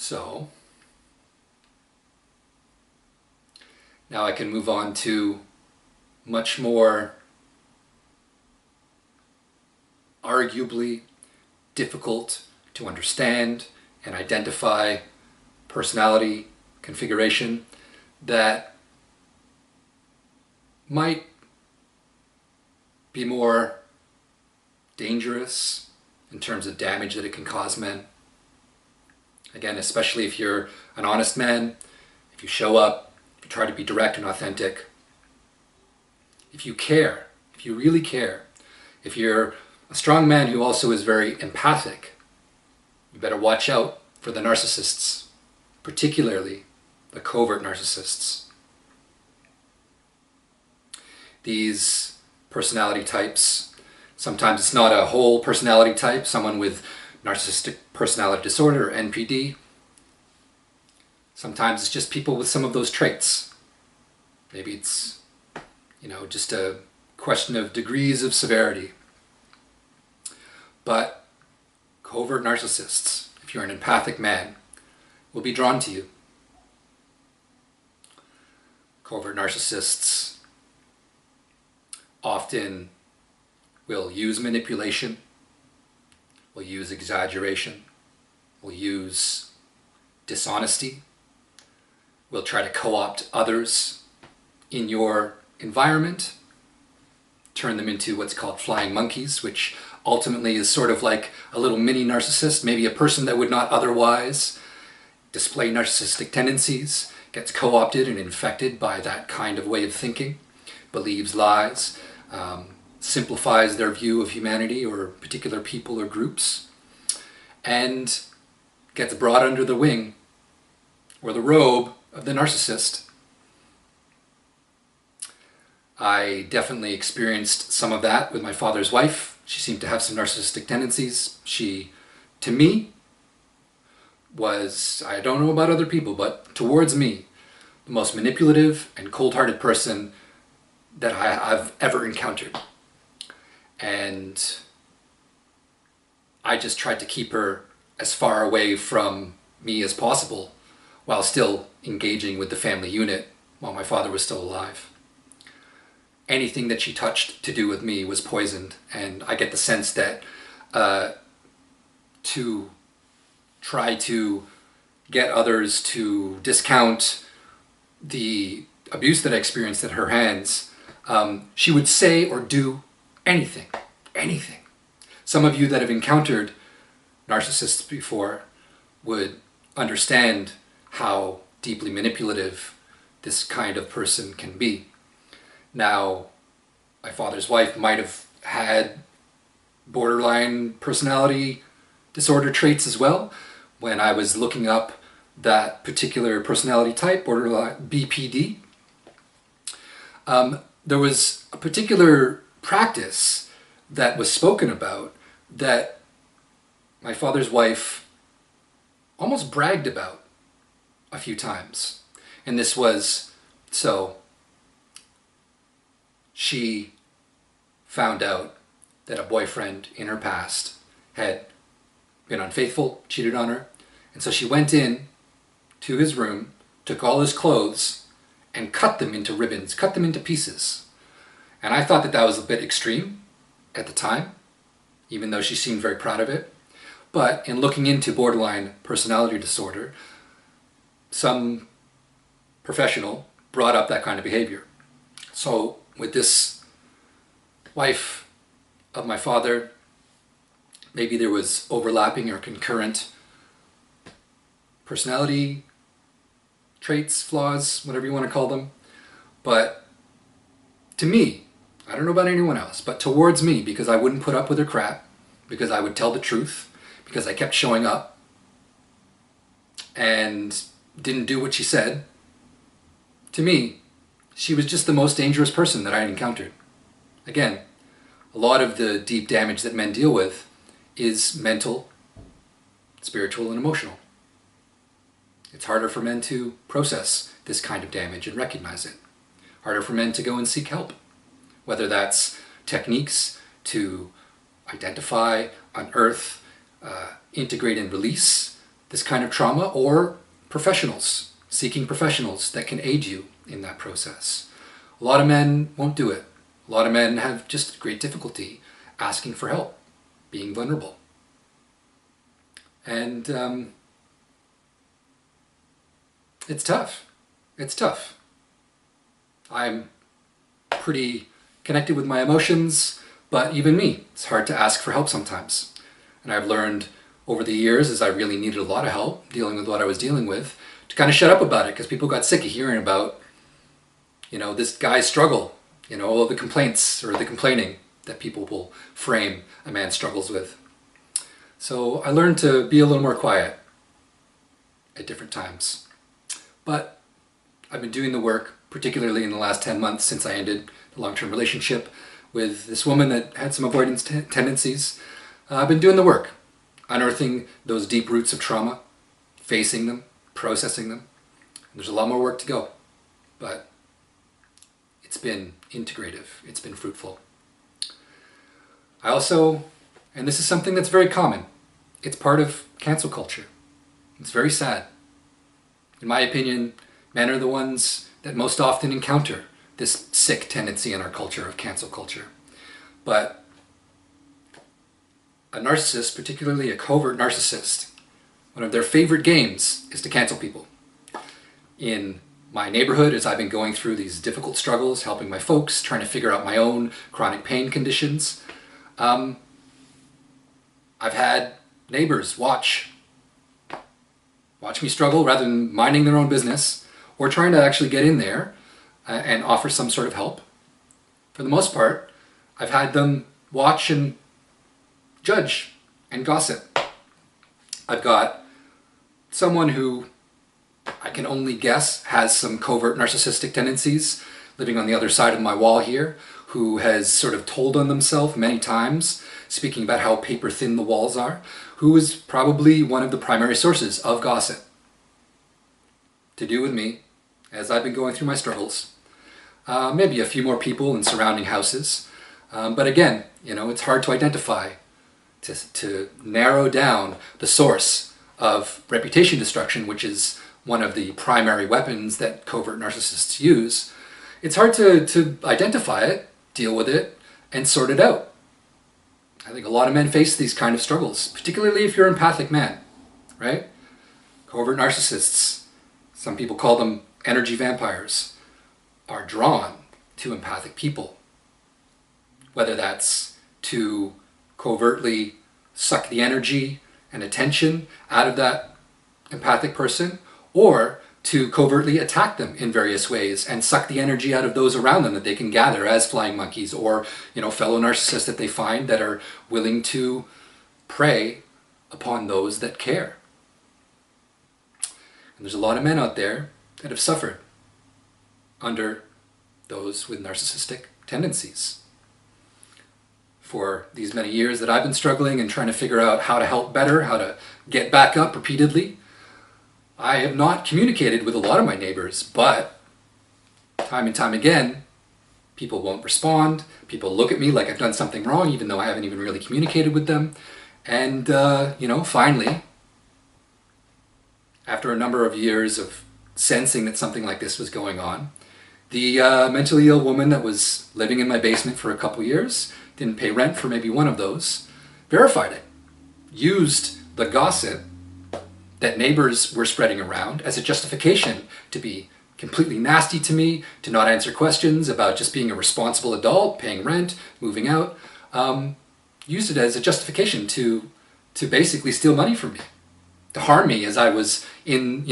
So now I can move on to much more arguably difficult to understand and identify personality configuration that might be more dangerous in terms of damage that it can cause men. Again, especially if you're an honest man, if you show up, if you try to be direct and authentic, if you care, if you really care, if you're a strong man who also is very empathic, you better watch out for the narcissists, particularly the covert narcissists. These personality types, sometimes it's not a whole personality type, someone with narcissistic personality disorder or NPD. Sometimes it's just people with some of those traits. Maybe it's, just a question of degrees of severity. But covert narcissists, if you're an empathic man, will be drawn to you. Covert narcissists often will use manipulation, will use exaggeration, will use dishonesty, will try to co-opt others in your environment, turn them into what's called flying monkeys, which ultimately is sort of like a little mini narcissist, maybe a person that would not otherwise display narcissistic tendencies, gets co-opted and infected by that kind of way of thinking, believes lies, simplifies their view of humanity or particular people or groups, and gets brought under the wing or the robe of the narcissist. I definitely experienced some of that with my father's wife. She seemed to have some narcissistic tendencies. She, to me, was, I don't know about other people, but towards me, the most manipulative and cold-hearted person that I've ever encountered. And I just tried to keep her as far away from me as possible while still engaging with the family unit while my father was still alive. Anything that she touched to do with me was poisoned, and I get the sense that to try to get others to discount the abuse that I experienced at her hands, she would say or do anything. Some of you that have encountered narcissists before would understand how deeply manipulative this kind of person can be. Now, my father's wife might have had borderline personality disorder traits as well. When I was looking up that particular personality type, borderline BPD, there was a particular practice that was spoken about that my father's wife almost bragged about a few times. And this was, so she found out that a boyfriend in her past had been unfaithful, cheated on her, and so she went in to his room, took all his clothes, and cut them into ribbons, cut them into pieces. And I thought that that was a bit extreme at the time, even though she seemed very proud of it. But in looking into borderline personality disorder, some professional brought up that kind of behavior. So with this wife of my father, maybe there was overlapping or concurrent personality traits, flaws, whatever you want to call them. But to me, I don't know about anyone else, but towards me, because I wouldn't put up with her crap, because I would tell the truth, because I kept showing up and didn't do what she said, to me, she was just the most dangerous person that I had encountered. Again, a lot of the deep damage that men deal with is mental, spiritual, and emotional. It's harder for men to process this kind of damage and recognize it. Harder for men to go and seek help, whether that's techniques to identify, unearth, integrate and release this kind of trauma, or professionals, seeking professionals that can aid you in that process. A lot of men won't do it. A lot of men have just great difficulty asking for help, being vulnerable. And it's tough. It's tough. I'm pretty connected with my emotions, but even me, it's hard to ask for help sometimes. And I've learned over the years, as I really needed a lot of help dealing with what I was dealing with, to kind of shut up about it, because people got sick of hearing about, this guy's struggle, all of the complaints or the complaining that people will frame a man's struggles with. So I learned to be a little more quiet at different times. But I've been doing the work, particularly in the last 10 months since I ended the long-term relationship with this woman that had some avoidance tendencies. I've been doing the work, unearthing those deep roots of trauma, facing them, processing them. There's a lot more work to go, but it's been integrative, it's been fruitful. I also, and this is something that's very common, it's part of cancel culture. It's very sad. In my opinion, men are the ones that most often encounter this sick tendency in our culture of cancel culture. But a narcissist, particularly a covert narcissist, one of their favorite games is to cancel people. In my neighborhood, as I've been going through these difficult struggles, helping my folks, trying to figure out my own chronic pain conditions, I've had neighbors watch me struggle rather than minding their own business or trying to actually get in there and offer some sort of help. For the most part, I've had them watch and judge and gossip. I've got someone who I can only guess has some covert narcissistic tendencies living on the other side of my wall here, who has sort of told on themselves many times, speaking about how paper thin the walls are, who is probably one of the primary sources of gossip to do with me as I've been going through my struggles. Maybe a few more people in surrounding houses. But again, it's hard to identify, to narrow down the source of reputation destruction, which is one of the primary weapons that covert narcissists use. It's hard to identify it, deal with it, and sort it out. I think a lot of men face these kind of struggles, particularly if you're an empathic man, right? Covert narcissists, some people call them energy vampires, are drawn to empathic people. Whether that's to covertly suck the energy and attention out of that empathic person, or to covertly attack them in various ways and suck the energy out of those around them that they can gather as flying monkeys, or fellow narcissists that they find that are willing to prey upon those that care. And there's a lot of men out there that have suffered under those with narcissistic tendencies. For these many years that I've been struggling and trying to figure out how to help better, how to get back up repeatedly, I have not communicated with a lot of my neighbors, but time and time again, people won't respond. People look at me like I've done something wrong, even though I haven't even really communicated with them. And, finally, after a number of years of sensing that something like this was going on, the mentally ill woman that was living in my basement for a couple years, didn't pay rent for maybe one of those, verified it, used the gossip that neighbors were spreading around as a justification to be completely nasty to me, to not answer questions about just being a responsible adult, paying rent, moving out, used it as a justification to basically steal money from me, to harm me as I was in,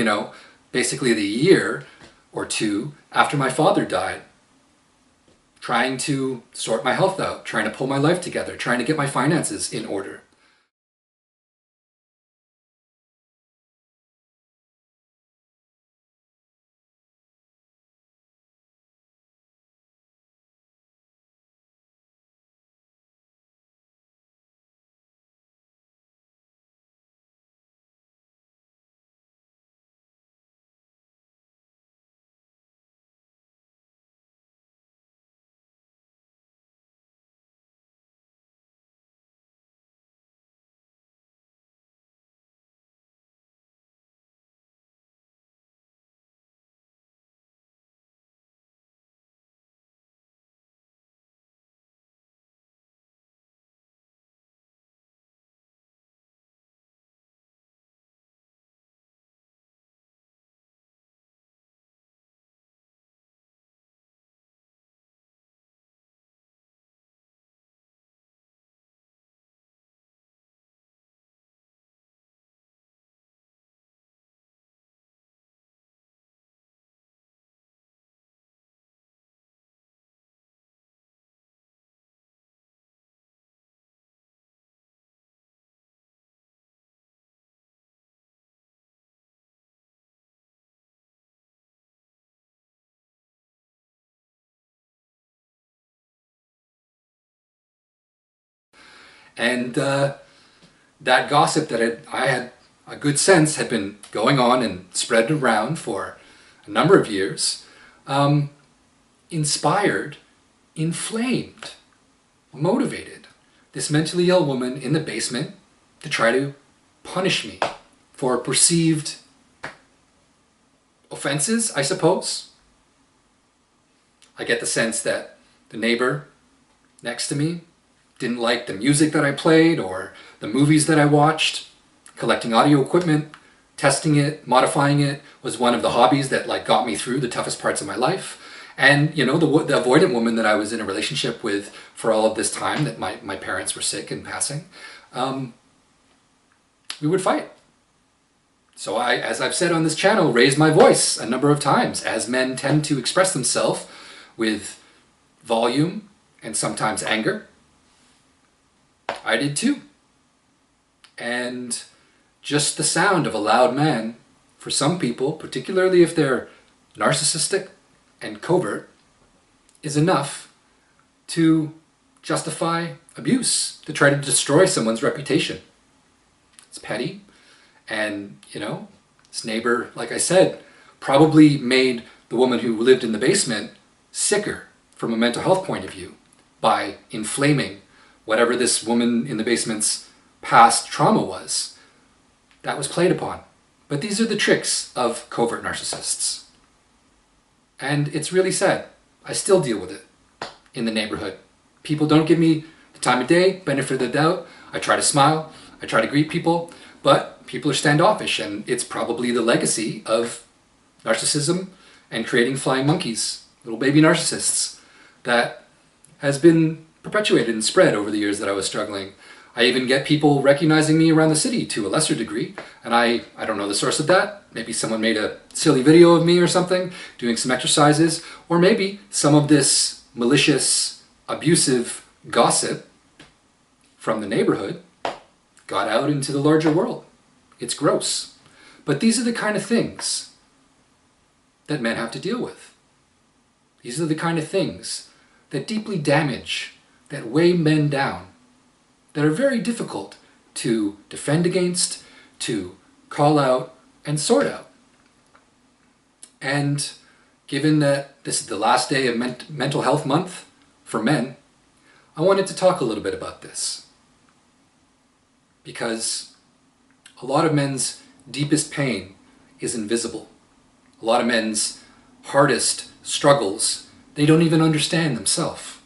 basically the year or two after my father died, trying to sort my health out, trying to pull my life together, trying to get my finances in order. And that gossip that I had a good sense had been going on and spread around for a number of years, inspired, inflamed, motivated this mentally ill woman in the basement to try to punish me for perceived offenses, I suppose. I get the sense that the neighbor next to me didn't like the music that I played or the movies that I watched. Collecting audio equipment, testing it, modifying it was one of the hobbies that got me through the toughest parts of my life. And the avoidant woman that I was in a relationship with for all of this time that my parents were sick and passing, we would fight. So I, as I've said on this channel, raised my voice a number of times, as men tend to express themselves with volume and sometimes anger. I did too. And just the sound of a loud man, for some people, particularly if they're narcissistic and covert, is enough to justify abuse, to try to destroy someone's reputation. It's petty. And, this neighbor, like I said, probably made the woman who lived in the basement sicker from a mental health point of view by inflaming whatever this woman in the basement's past trauma was. That was played upon. But these are the tricks of covert narcissists. And it's really sad. I still deal with it in the neighborhood. People don't give me the time of day, benefit of the doubt. I try to smile. I try to greet people. But people are standoffish, and it's probably the legacy of narcissism and creating flying monkeys, little baby narcissists, that has been perpetuated and spread over the years that I was struggling. I even get people recognizing me around the city to a lesser degree, and I don't know the source of that. Maybe someone made a silly video of me or something, doing some exercises, or maybe some of this malicious, abusive gossip from the neighborhood got out into the larger world. It's gross. But these are the kind of things that men have to deal with. These are the kind of things that deeply damage, that weigh men down, that are very difficult to defend against, to call out, and sort out. And given that this is the last day of Mental Health Month for men, I wanted to talk a little bit about this. Because a lot of men's deepest pain is invisible. A lot of men's hardest struggles, they don't even understand themselves,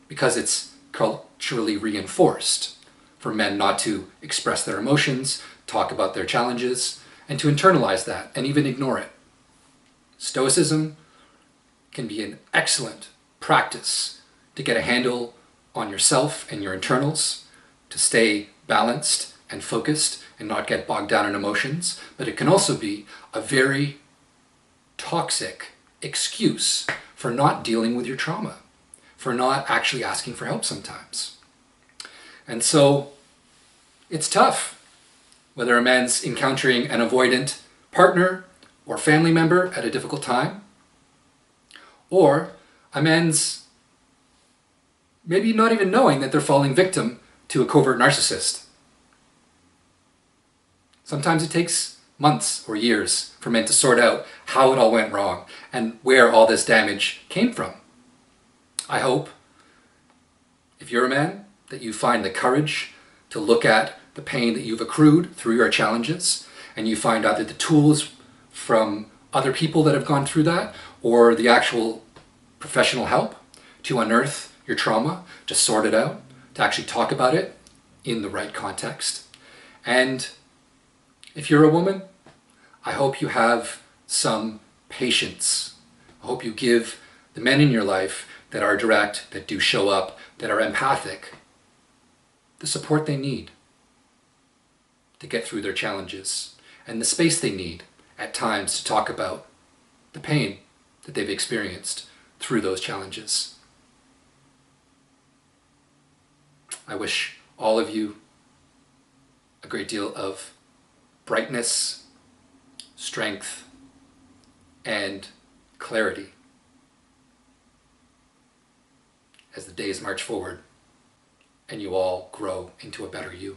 because it's culturally reinforced for men not to express their emotions, talk about their challenges, and to internalize that and even ignore it. Stoicism can be an excellent practice to get a handle on yourself and your internals, to stay balanced and focused and not get bogged down in emotions, but it can also be a very toxic excuse for not dealing with your trauma, for not actually asking for help sometimes. And so it's tough, whether a man's encountering an avoidant partner or family member at a difficult time, or a man's maybe not even knowing that they're falling victim to a covert narcissist. Sometimes it takes months or years for men to sort out how it all went wrong and where all this damage came from. I hope, if you're a man, that you find the courage to look at the pain that you've accrued through your challenges, and you find either the tools from other people that have gone through that, or the actual professional help to unearth your trauma, to sort it out, to actually talk about it in the right context. And if you're a woman, I hope you have some patience. I hope you give the men in your life that are direct, that do show up, that are empathic, the support they need to get through their challenges, and the space they need at times to talk about the pain that they've experienced through those challenges. I wish all of you a great deal of brightness, strength, and clarity as the days march forward. and you all grow into a better you.